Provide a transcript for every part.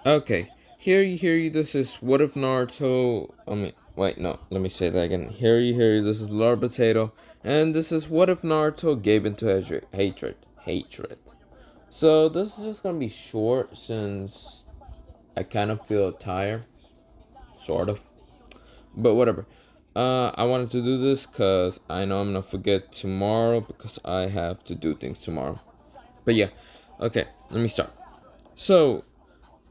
Okay, hear you, this is What If Naruto. Wait, no, let me say that again. Hear you, this is Lord Potato, and this is What If Naruto gave into hatred. So, this is just gonna be short since I kind of feel tired, sort of, but whatever. I wanted to do this because I know I'm gonna forget tomorrow because I have to do things tomorrow. But yeah, okay, let me start. So,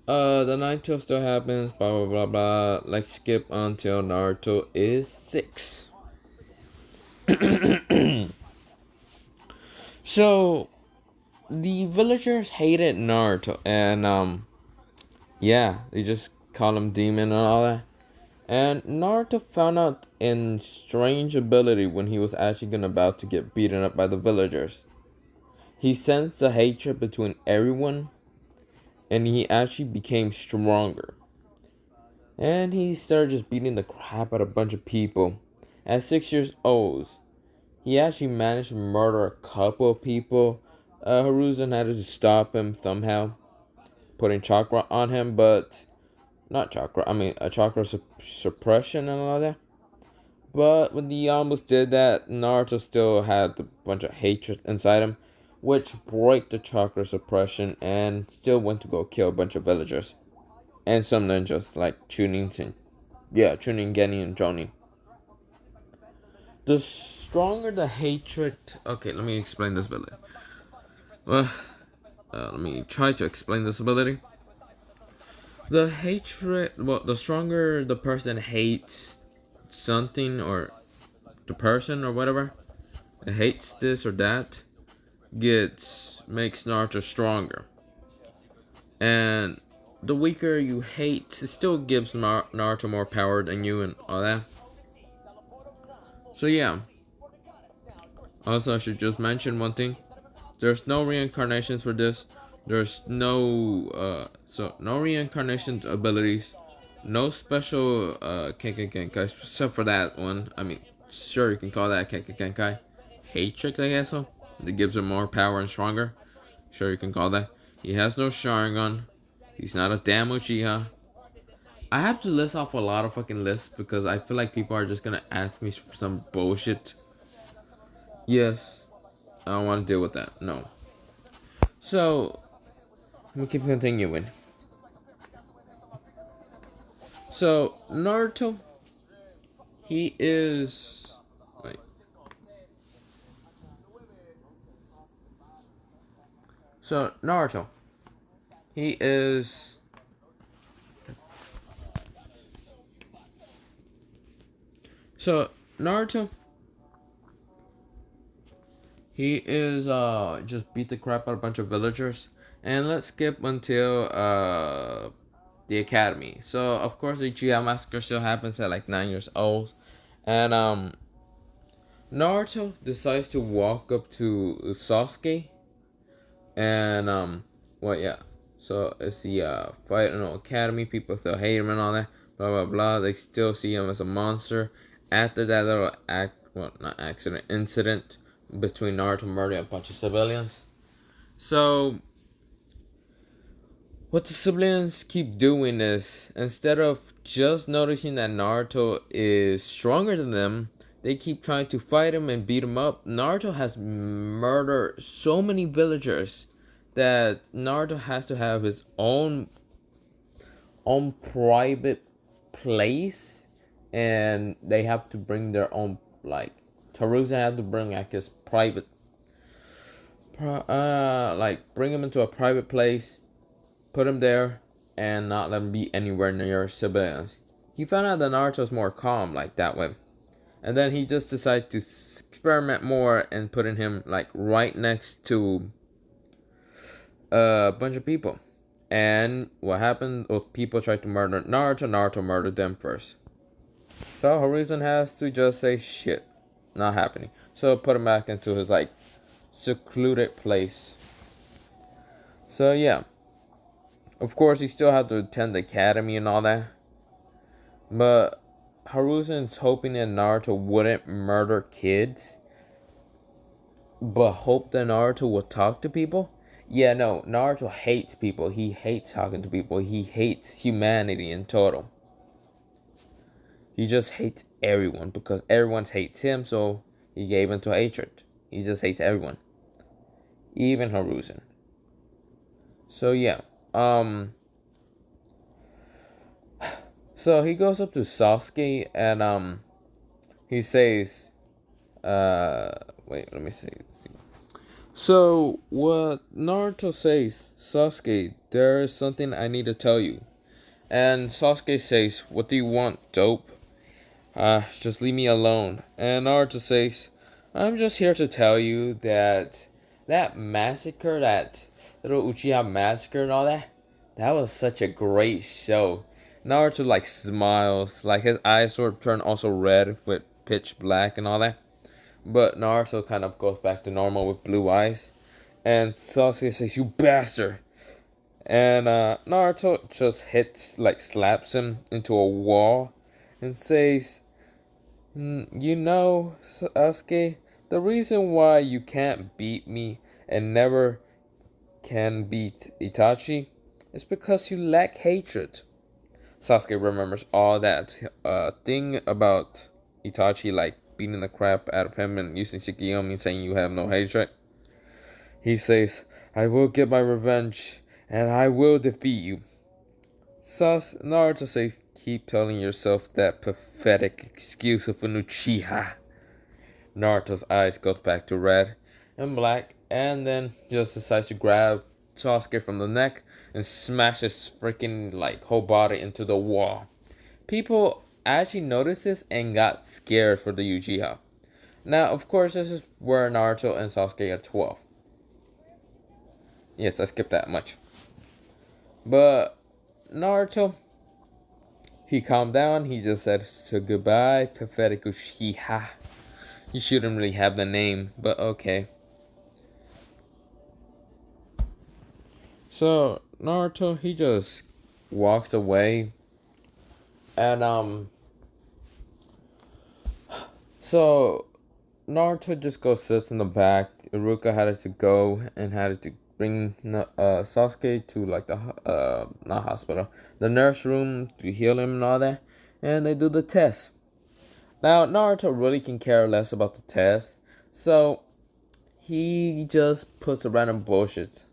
the nine tail still happens, blah blah blah blah. Like skip until Naruto is 6. So the villagers hated Naruto, and yeah, they just call him demon and all that. And Naruto found out in strange ability when he was actually gonna about to get beaten up by the villagers. He sensed the hatred between everyone, and he actually became stronger. And he started just beating the crap out of a bunch of people. At 6 years old, he actually managed to murder a couple of people. Hiruzen had to stop him somehow, putting chakra on him, but not chakra, a chakra suppression and all that. But when he almost did that, Naruto still had a bunch of hatred inside him, which broke the chakra suppression and still went to go kill a bunch of villagers. And some ninjas like Chunin, Genny, and Jonin. The stronger the hatred. Okay, let me explain this ability. Well, let me try to explain this ability. The hatred. Well, the stronger the person hates something or the person or whatever, hates this or that, makes Naruto stronger. And the weaker you hate, it still gives Naruto more power than you and all that. So yeah. Also, I should just mention one thing. There's no reincarnations for this. There's no reincarnation abilities. No special Kenkai except for that one. Sure you can call that Kenkai. Hate trick, I guess so. That gives him more power and stronger. Sure you can call that. He has no Sharingan. He's not a damn Uchiha. I have to list off a lot of fucking lists because I feel like people are just gonna ask me for some bullshit. Yes, I don't want to deal with that. No. So, let me keep continuing. So, Naruto, he is. Wait. So, Naruto, he is. So, Naruto, he is, just beat the crap out of a bunch of villagers. And let's skip until, the academy. So, of course, the Uchiha massacre still happens at like 9 years old. And, Naruto decides to walk up to Sasuke. And, well, yeah. So, it's the, fight in the academy. People still hate him and all that. Blah, blah, blah. They still see him as a monster. After that little incident between Naruto murdering a bunch of civilians. So, what the civilians keep doing is, instead of just noticing that Naruto is stronger than them, they keep trying to fight him and beat him up. Naruto has murdered so many villagers that Naruto has to have his own private place, and they have to bring their own, like, Tarusa had to bring like his private, bring him into a private place, put him there, and not let him be anywhere near civilians. He found out that Naruto's more calm like that way, and then he just decided to experiment more and putting him like right next to a bunch of people. And what happened was people tried to murder Naruto. Naruto murdered them first. So Horizon has to just say shit, not happening. So put him back into his like secluded place. So yeah, of course he still had to attend the academy and all that. But Hiruzen's hoping that Naruto wouldn't murder kids, but hoped that Naruto would talk to people. Yeah, no, Naruto hates people. He hates talking to people. He hates humanity in total. He just hates everyone because everyone hates him, so he gave into hatred. He just hates everyone, even Hiruzen. So yeah, um, so he goes up to Sasuke and he says, uh, wait, let me see. So what Naruto says, Sasuke, there is something I need to tell you. And Sasuke says, what do you want, dope? Just leave me alone. And Naruto says, I'm just here to tell you that that massacre, that little Uchiha massacre and all that, that was such a great show. Naruto like smiles, like his eyes sort of turn also red with pitch black and all that. But Naruto kind of goes back to normal with blue eyes. And Sasuke says, you bastard. And Naruto just hits, like slaps him into a wall and says, you know, Sasuke, the reason why you can't beat me and never can beat Itachi is because you lack hatred. Sasuke remembers all that thing about Itachi, like beating the crap out of him and using Shikigami, saying you have no hatred. He says, I will get my revenge and I will defeat you. Naruto says, keep telling yourself that pathetic excuse of an Uchiha. Naruto's eyes goes back to red and black, and then just decides to grab Sasuke from the neck and smash his freaking like whole body into the wall. People actually noticed this and got scared for the Uchiha. Now, of course, this is where Naruto and Sasuke are 12. Yes, I skipped that much. But Naruto, he calmed down. He just said, so goodbye, pathetic Uchiha. You shouldn't really have the name, but okay. So Naruto, he just walks away, and so Naruto just goes sits in the back. Iruka had to go and had to bring Sasuke to like the not hospital, the nurse room to heal him and all that, and they do the test. Now Naruto really can care less about the test, so he just puts a random bullshit.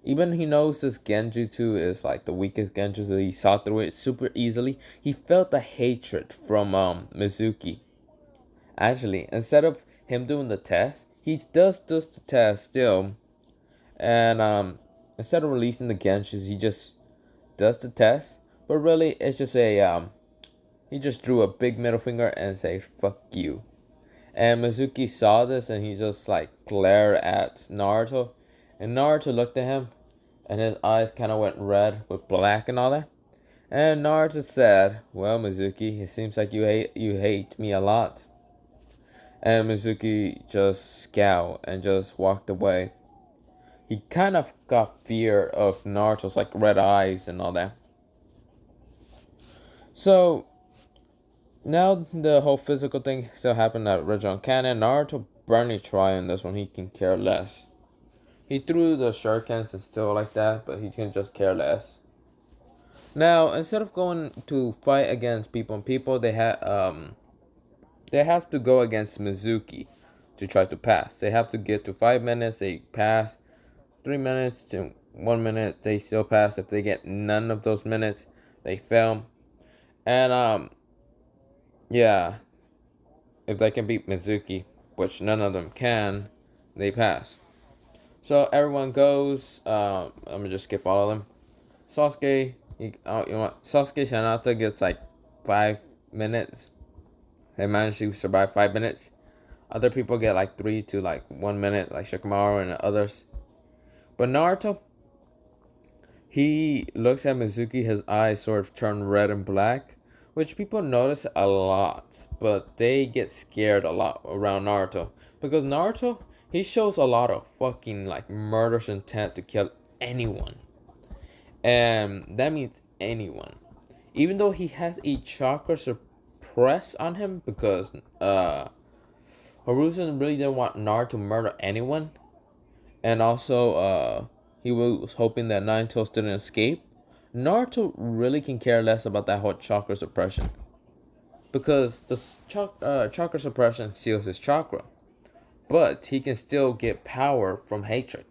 Even he knows this Genjutsu is like the weakest Genjutsu, he saw through it super easily. He felt the hatred from Mizuki. Actually, instead of him doing the test, he does the test still. And instead of releasing the Genjutsu, he just does the test. But really, it's just he just drew a big middle finger and say, fuck you. And Mizuki saw this and he just like glared at Naruto. And Naruto looked at him and his eyes kind of went red with black and all that. And Naruto said, well, Mizuki, it seems like you hate me a lot. And Mizuki just scowled and just walked away. He kind of got fear of Naruto's like red eyes and all that. So now the whole physical thing still happened at original canon. Naruto barely trying this one. He can care less. He threw the shurikens and still like that, but he can just care less. Now instead of going to fight against people, they have to go against Mizuki to try to pass. They have to get to 5 minutes. They pass. 3 minutes to 1 minute. They still pass. If they get none of those minutes, they fail. And yeah, if they can beat Mizuki, which none of them can, they pass. So everyone goes. I'm gonna just skip all of them. Sasuke, you know what? Sasuke Hinata gets like 5 minutes. They managed to survive 5 minutes. Other people get like 3 to like 1 minute, like Shikamaru and others. But Naruto, he looks at Mizuki, his eyes sort of turn red and black, which people notice a lot, but they get scared a lot around Naruto. Because Naruto, he shows a lot of fucking like murderous intent to kill anyone. And that means anyone. Even though he has a chakra suppressed on him because Hiruzen really didn't want Naruto to murder anyone. And also he was hoping that Nine Tails didn't escape. Naruto really can care less about that whole chakra suppression. Because the chakra suppression seals his chakra. But he can still get power from hatred.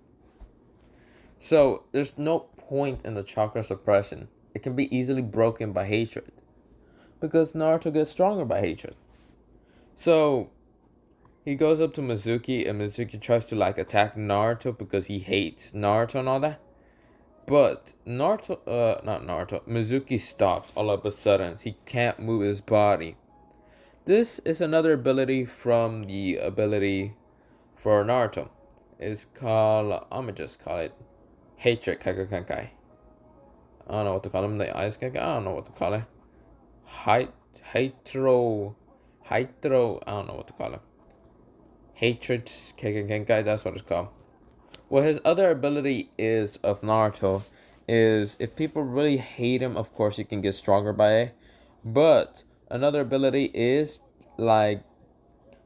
So there's no point in the chakra suppression. It can be easily broken by hatred. Because Naruto gets stronger by hatred. So he goes up to Mizuki and Mizuki tries to like attack Naruto because he hates Naruto and all that. But not Naruto, Mizuki stops all of a sudden. He can't move his body. This is another ability from the ability for Naruto. It's called, I'ma just call it Hatred Kagekenkai. I don't know what to call him. The Ice Kagekenkai. I don't know what to call it. Hydro. I don't know what to call it. Hatred Kagekenkai. That's what it's called. Well, his other ability is of Naruto is if people really hate him, of course he can get stronger by it. But another ability is like,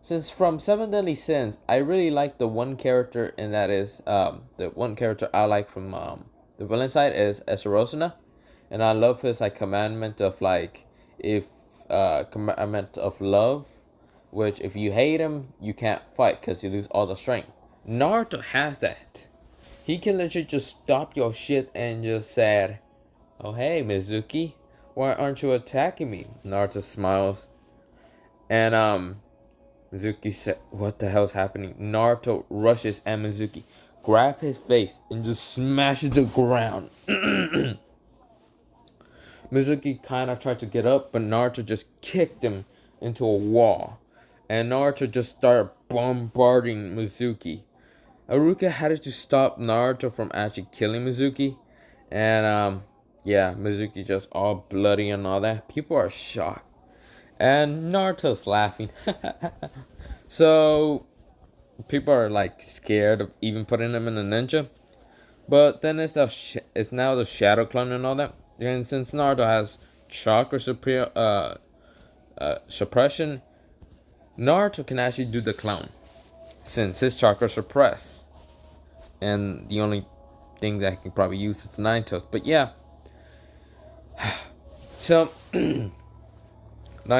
since from Seven Deadly Sins, I really like the one character, and that is the one character I like from the villain side is Esarosuna, and I love his like commandment of like if commandment of love, which if you hate him you can't fight because you lose all the strength. Naruto has that. He can literally just stop your shit and just say, "Oh hey Mizuki, why aren't you attacking me?" Naruto smiles, and Mizuki said, "What the hell's happening?" Naruto rushes at Mizuki, grabs his face, and just smashes the ground. Mizuki kind of tried to get up, but Naruto just kicked him into a wall. And Naruto just started bombarding Mizuki. Haruka had to stop Naruto from actually killing Mizuki. And yeah, Mizuki just all bloody and all that. People are shocked. And Naruto's laughing. So people are like scared of even putting him in a ninja. But then it's now the Shadow Clone and all that. And since Naruto has chakra suppression, Naruto can actually do the clown. Since his chakra suppress. And the only thing that I can probably use is the Nine Tails. But yeah. So Nine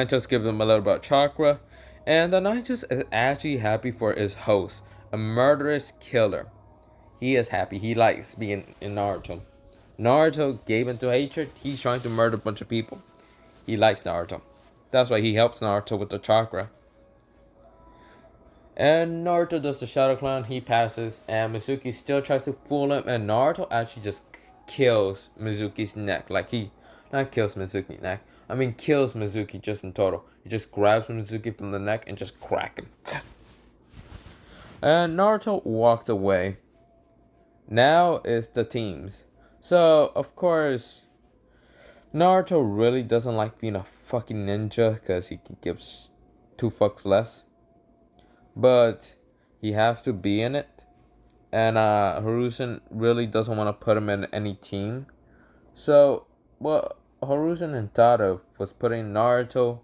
Tails gives him a little bit of chakra. And the Nine Tails is actually happy for his host, a murderous killer. He is happy. He likes being in Naruto. Naruto gave into hatred. He's trying to murder a bunch of people. He likes Naruto. That's why he helps Naruto with the chakra. And Naruto does the Shadow Clone. He passes. And Mizuki still tries to fool him. And Naruto actually just kills Mizuki's neck. Like he, not kills Mizuki's neck. I mean kills Mizuki just in total. He just grabs Mizuki from the neck and just crack him. And Naruto walked away. Now it's the teams. So, of course, Naruto really doesn't like being a fucking ninja because he gives 2 fucks less. But he has to be in it. And Hiruzen really doesn't want to put him in any team. So, well, Hiruzen and Tada was putting Naruto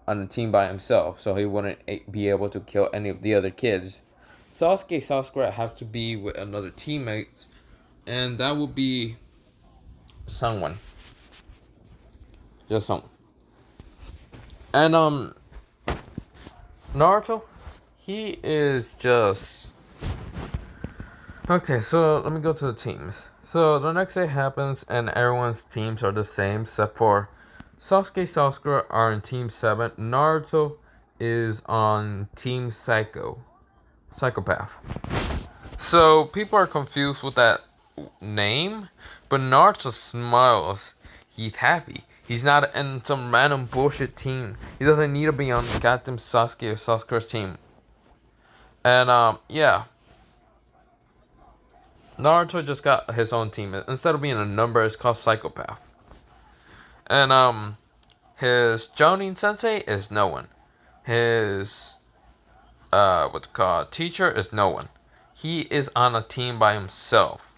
on a team by himself. So he wouldn't be able to kill any of the other kids. Sakura have to be with another teammate, and that would be someone, just someone. And Naruto, he is just okay. So let me go to the teams. So the next day happens, and everyone's teams are the same except for Sakura are in Team 7. Naruto is on Team Psychopath. So people are confused with that name, but Naruto smiles. He's happy. He's not in some random bullshit team. He doesn't need to be on goddamn Sasuke or Sasuke's team. And yeah. Naruto just got his own team. Instead of being a number, it's called Psychopath. And his Jonin sensei is no one. His teacher is no one. He is on a team by himself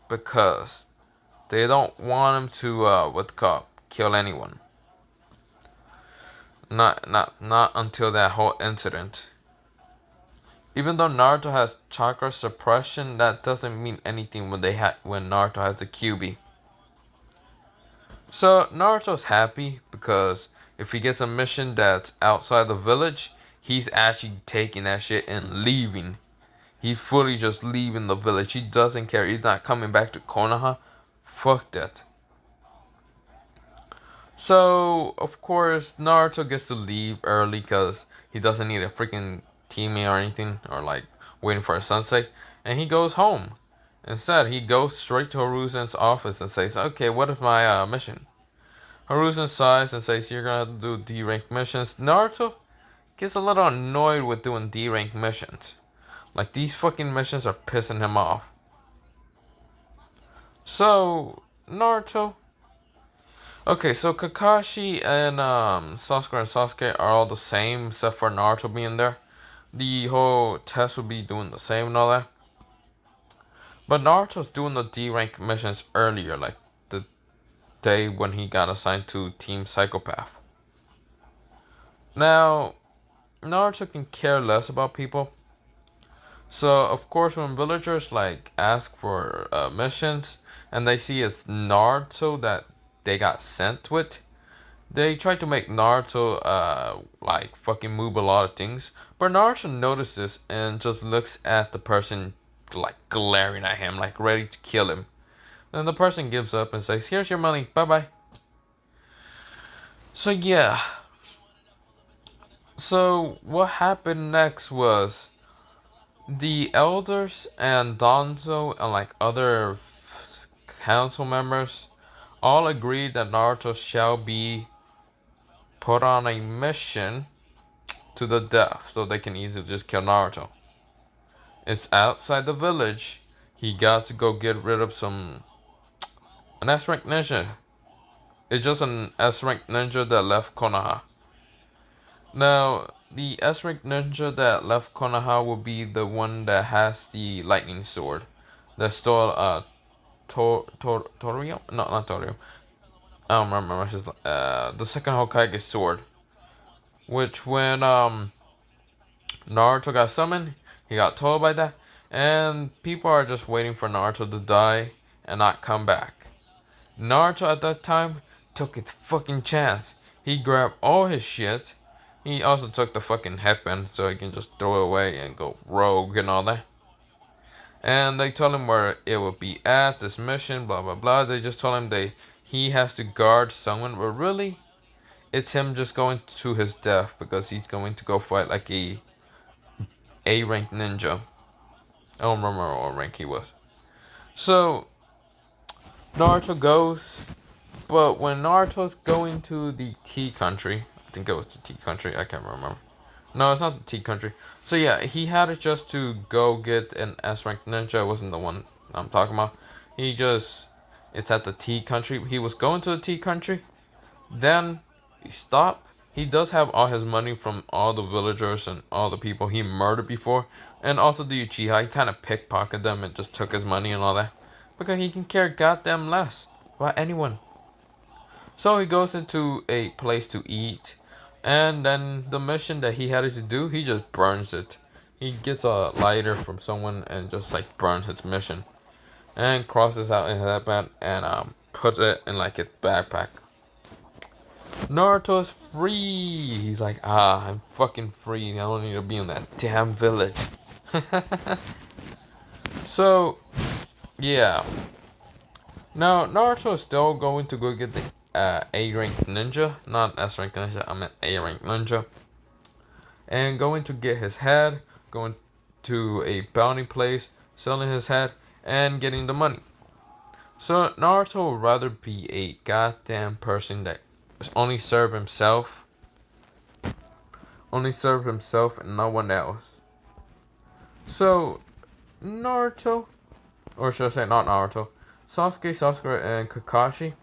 because they don't want him to kill anyone. Not until that whole incident. Even though Naruto has chakra suppression, that doesn't mean anything when Naruto has a QB. So Naruto's happy because if he gets a mission that's outside the village, he's actually taking that shit and leaving. He's fully just leaving the village. He doesn't care. He's not coming back to Konoha. Fuck that. So, of course, Naruto gets to leave early because he doesn't need a freaking teammate or anything, or like waiting for a sunset. And he goes home. Instead, he goes straight to Hiruzen's office and says, "Okay, what is my mission?" Hiruzen sighs and says, "You're gonna do D rank missions." Naruto gets a little annoyed with doing D rank missions. Like, these fucking missions are pissing him off. So, Naruto. Okay, so Kakashi and Sasuke are all the same except for Naruto being there. The whole test will be doing the same and all that. But Naruto's doing the D rank missions earlier, like the day when he got assigned to Team Psychopath. Now, Naruto can care less about people. So, of course, when villagers like ask for missions and they see it's Naruto that they got sent with, they try to make Naruto like fucking move a lot of things. But Naruto notices and just looks at the person like glaring at him, like ready to kill him. Then the person gives up and says, "Here's your money, bye bye." So yeah. So what happened next was the elders and Danzo and like other council members all agreed that Naruto shall be put on a mission to the death so they can easily just kill Naruto. It's outside the village. He got to go get rid of an S rank ninja. It's just an S rank ninja that left Konoha. Now, the S rank ninja that left Konoha will be the one that has the lightning sword. That stole Torio? No, not Torio. I don't remember. The second Hokage's sword. Which when Naruto got summoned, he got told by that, and people are just waiting for Naruto to die and not come back. Naruto at that time took his fucking chance. He grabbed all his shit. He also took the fucking headband so he can just throw it away and go rogue and all that. And they told him where it would be at, this mission, blah blah blah. They just told him he has to guard someone, but really, it's him just going to his death because he's going to go fight like a rank ninja. I don't remember what rank he was. So Naruto goes, but when Naruto's going to the T country, I think it was the T country, I can't remember. No, it's not the T country. So yeah, he had it just to go get an S rank ninja. It wasn't the one I'm talking about. It's at the T country. He was going to the T country. Then he stopped. He does have all his money from all the villagers and all the people he murdered before. And also the Uchiha. He kind of pickpocketed them and just took his money and all that. Because he can care goddamn less about anyone. So he goes into a place to eat. And then the mission that he had to do, he just burns it. He gets a lighter from someone and just like burns his mission. And crosses out in his headband and puts it in like his backpack. Naruto's free. He's like, I'm fucking free. I don't need to be in that damn village. So, yeah. Now, Naruto is still going to go get the A rank ninja. Not S rank ninja, I meant A rank ninja. And going to get his head. Going to a bounty place. Selling his head. And getting the money. So, Naruto would rather be a goddamn person that only serve himself and no one else. So Naruto, or should I say not Naruto, Sasuke, Sakura, and Kakashi,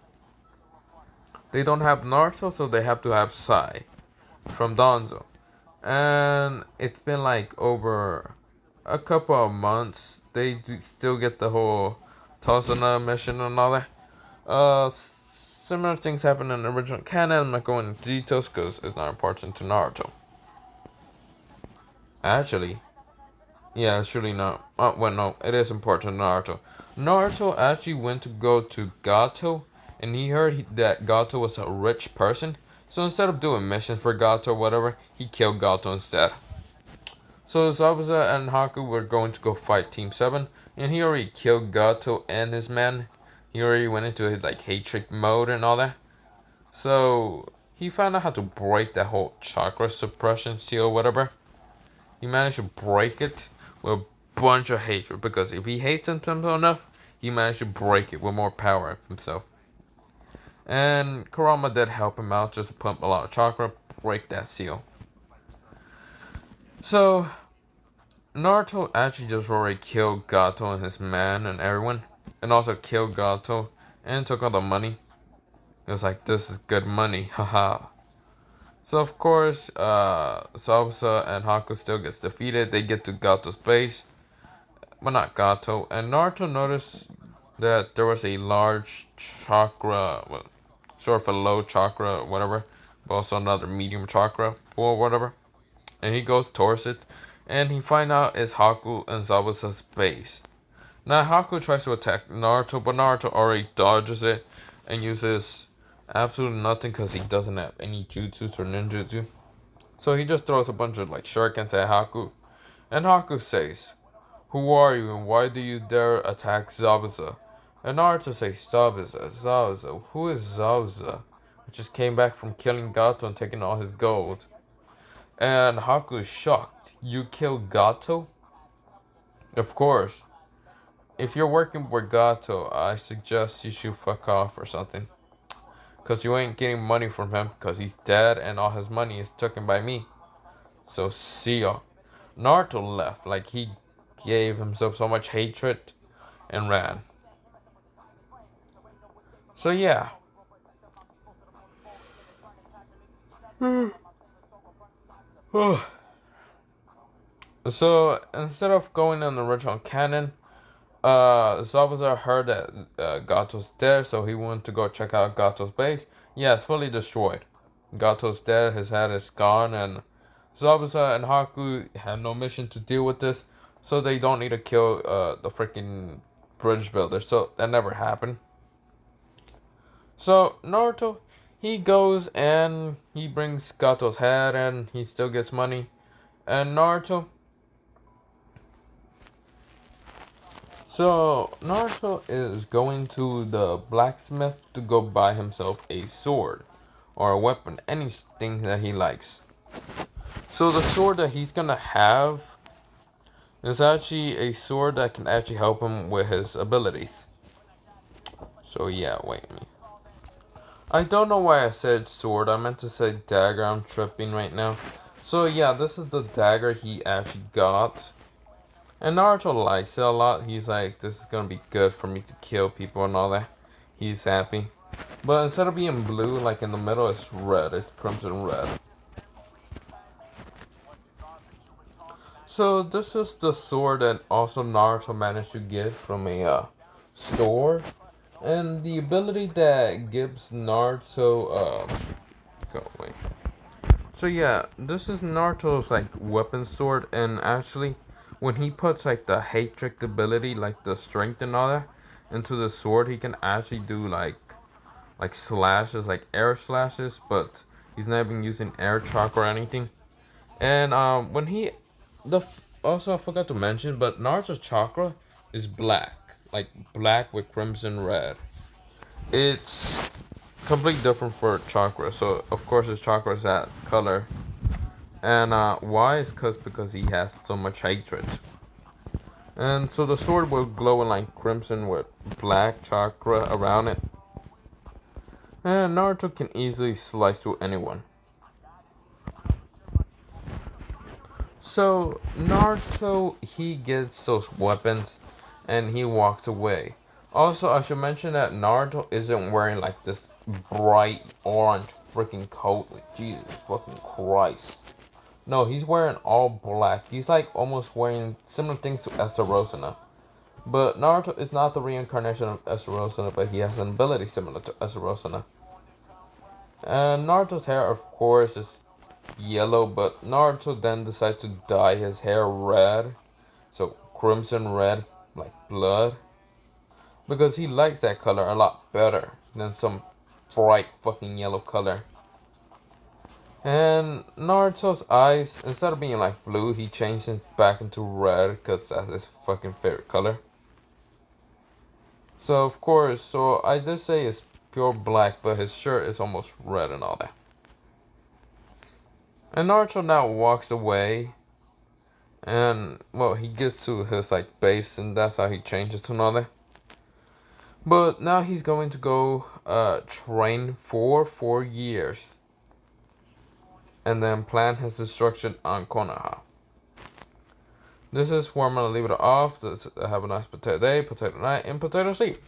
they don't have Naruto, so they have to have Sai from Danzo. And it's been like over a couple of months. They still get the whole Tazuna mission and all that. Similar things happen in the original canon. I'm not going into details because it's not important to Naruto. Actually, Yeah, it's really not. Well, no, it is important to Naruto. Naruto actually went to go to Gato, and he heard that Gato was a rich person. So instead of doing missions for Gato or whatever, he killed Gato instead. So Zabuza and Haku were going to go fight Team 7, and he already killed Gato and his men. He already went into his like hatred mode and all that. So he found out how to break that whole chakra suppression seal, whatever. He managed to break it with a bunch of hatred because if he hates himself enough, he managed to break it with more power of himself. And Kurama did help him out just to pump a lot of chakra, break that seal. So Naruto actually just already killed Gato and his man and everyone, and also killed Gato and took all the money. It was like, this is good money, haha. So of course, Zabuza and Haku still gets defeated. They get to Gato's base, but not Gato. And Naruto noticed that there was a large chakra, well, sort of a low chakra, whatever, but also another medium chakra or whatever. And he goes towards it, and he finds out it's Haku and Zabuza's base. Now Haku tries to attack Naruto, but Naruto already dodges it and uses absolutely nothing because he doesn't have any jutsus or ninjutsu. So he just throws a bunch of like shurikens at Haku, and Haku says, "Who are you and why do you dare attack Zabuza?" And Naruto says, "Zabuza, Zabuza, who is Zabuza? I just came back from killing Gato and taking all his gold." And Haku is shocked. "You killed Gato?" "Of course. If you're working with Gato, I suggest you should fuck off or something. Cause you ain't getting money from him, cause he's dead and all his money is taken by me. So see ya." Naruto left, like he gave himself so much hatred and ran. So yeah. So instead of going in the original canon, Zabuza heard that Gato's dead, so he wanted to go check out Gato's base. Yeah, it's fully destroyed. Gato's dead, his head is gone, and Zabuza and Haku had no mission to deal with this, so they don't need to kill the freaking bridge builder. So that never happened. So Naruto, he goes and he brings Gato's head, and he still gets money. And Naruto is going to the blacksmith to go buy himself a sword or a weapon, anything that he likes. So the sword that he's gonna have is actually a sword that can actually help him with his abilities. So yeah, wait a minute. I don't know why I said sword. I meant to say dagger. I'm tripping right now. So yeah, this is the dagger he actually got. And Naruto likes it a lot. He's like, this is gonna be good for me to kill people and all that. He's happy. But instead of being blue, like in the middle, it's red. It's crimson red. So this is the sword that also Naruto managed to get from a store. And the ability that gives Naruto, go away. So yeah, this is Naruto's like weapon sword, and actually, when he puts like the hate trick ability, like the strength and all that, into the sword, he can actually do like slashes, like air slashes, but he's not even using air chalk or anything. And when he, also I forgot to mention, but Naruto's chakra is black, like black with crimson red. It's completely different for chakra, so of course his chakra is that color. And why is because he has so much hatred. And so the sword will glow in like crimson with black chakra around it. And Naruto can easily slice through anyone. So Naruto, he gets those weapons and he walks away. Also, I should mention that Naruto isn't wearing like this bright orange freaking coat. Like, Jesus fucking Christ. No, he's wearing all black. He's like almost wearing similar things to Estarossana. But Naruto is not the reincarnation of Estarossana, but he has an ability similar to Estarossana. And Naruto's hair, of course, is yellow, but Naruto then decides to dye his hair red. So crimson red, like blood, because he likes that color a lot better than some bright fucking yellow color. And Naruto's eyes, instead of being like blue, he changed it back into red because that's his fucking favorite color. So of course, so I did say it's pure black, but his shirt is almost red and all that. And Naruto now walks away, and well, he gets to his like base, and that's how he changes to another. But now he's going to go train for 4 years, and then plan his destruction on Konoha. This is where I'm gonna leave it off. Have a nice potato day, potato night, and potato seed.